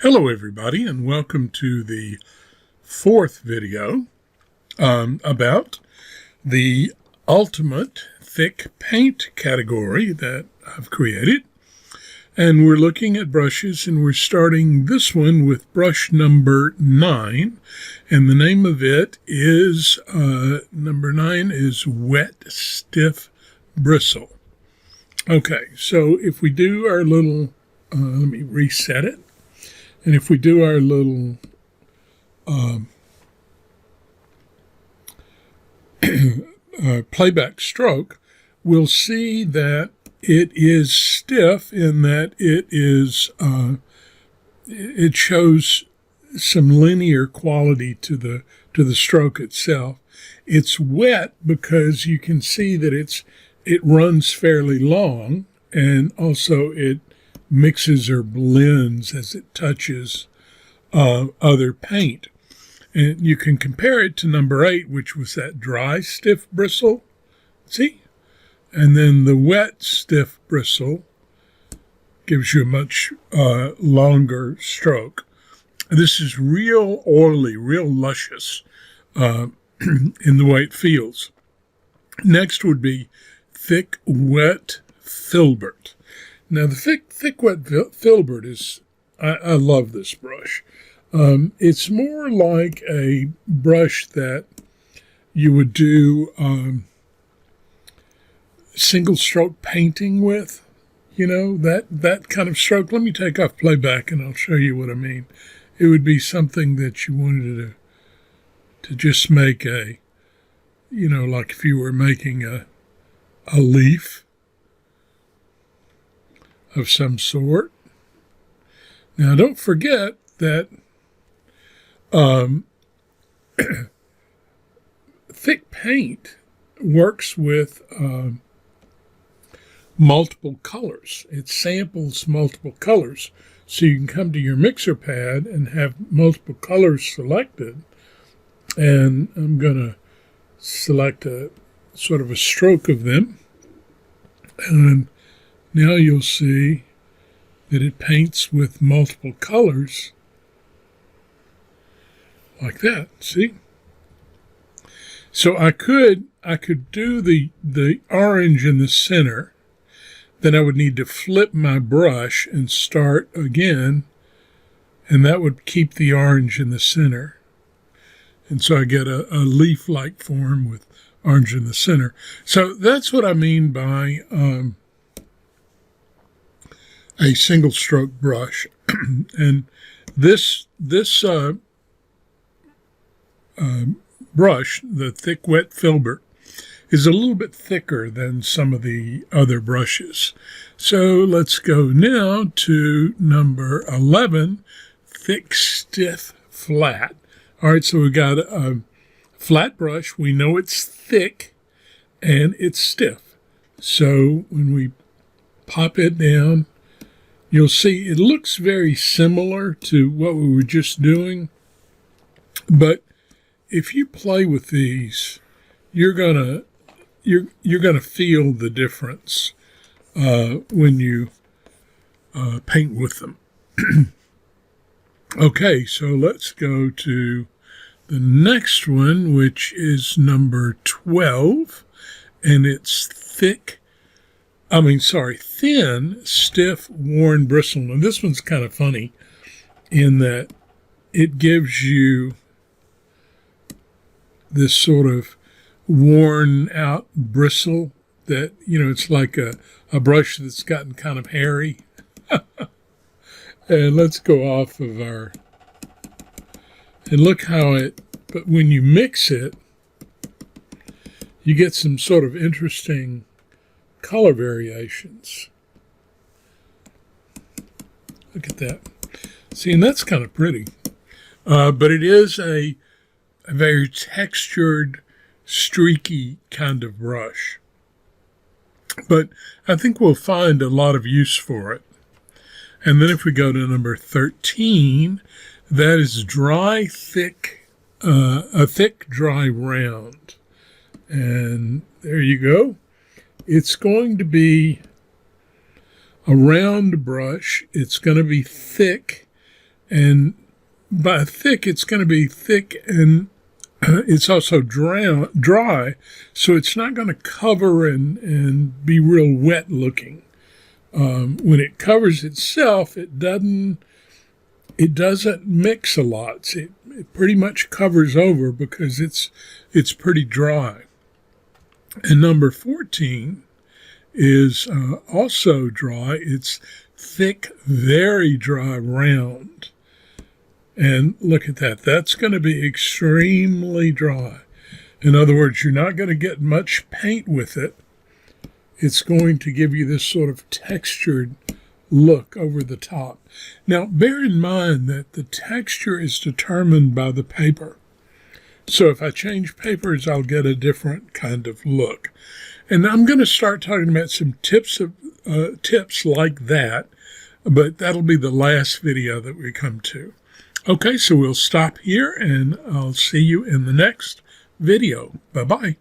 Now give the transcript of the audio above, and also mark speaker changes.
Speaker 1: Hello everybody, and welcome to the fourth video about the ultimate thick paint category that I've created. And we're looking at brushes, and we're starting this one with brush number 9, and the name of it is, number 9 is Wet Stiff Bristle. Okay, so if we do our little, let me reset it. And if we do our little playback stroke, we'll see that it is stiff in that it shows some linear quality to the stroke itself. It's wet because you can see that it runs fairly long, and also it mixes or blends as it touches other paint. And you can compare it to number 8, which was that dry stiff bristle. See? And then the wet stiff bristle gives you a much longer stroke. This is real oily, real luscious in the way it feels. Next would be thick wet filbert. Now, the thick wet filbert is, I love this brush. It's more like a brush that you would do single stroke painting with, that kind of stroke. Let me take off playback and I'll show you what I mean. It would be something that you wanted to just make like if you were making a leaf of some sort. Now, don't forget that thick paint works with multiple colors. It samples multiple colors. So you can come to your mixer pad and have multiple colors selected. And I'm going to select a sort of a stroke of them. And now you'll see that it paints with multiple colors like that. See? So I could do the orange in the center. Then I would need to flip my brush and start again, and that would keep the orange in the center. And so I get a leaf-like form with orange in the center. So that's what I mean by a single stroke brush. And this brush, the thick wet filbert, is a little bit thicker than some of the other brushes. So let's go now to number 11, thick stiff flat. All right, so we got a flat brush. We know it's thick and it's stiff. So when we pop it down, you'll see it looks very similar to what we were just doing, but if you play with these, you're gonna feel the difference when you paint with them. Okay, so let's go to the next one, which is number 12, and it's thin, stiff, worn bristle. Now, this one's kind of funny in that it gives you this sort of worn out bristle that, it's like a brush that's gotten kind of hairy. And let's go off of and look how but when you mix it, you get some sort of interesting color variations. Look at that. See, and that's kind of pretty. But it is a very textured, streaky kind of brush. But I think we'll find a lot of use for it. And then if we go to number 13, that is dry, thick, a thick, dry round. And there you go. It's going to be a round brush. It's going to be thick, And by thick, it's going to be thick, and it's also dry, so it's not going to cover and be real wet looking. When it covers itself, it doesn't mix a lot. It pretty much covers over because it's pretty dry. And number 14 is also dry. It's thick, very dry, round. And look at that. That's going to be extremely dry. In other words, you're not going to get much paint with it. It's going to give you this sort of textured look over the top. Now, bear in mind that the texture is determined by the paper. So if I change papers, I'll get a different kind of look. And I'm going to start talking about some tips like that, but that'll be the last video that we come to. Okay, so we'll stop here, and I'll see you in the next video. Bye-bye.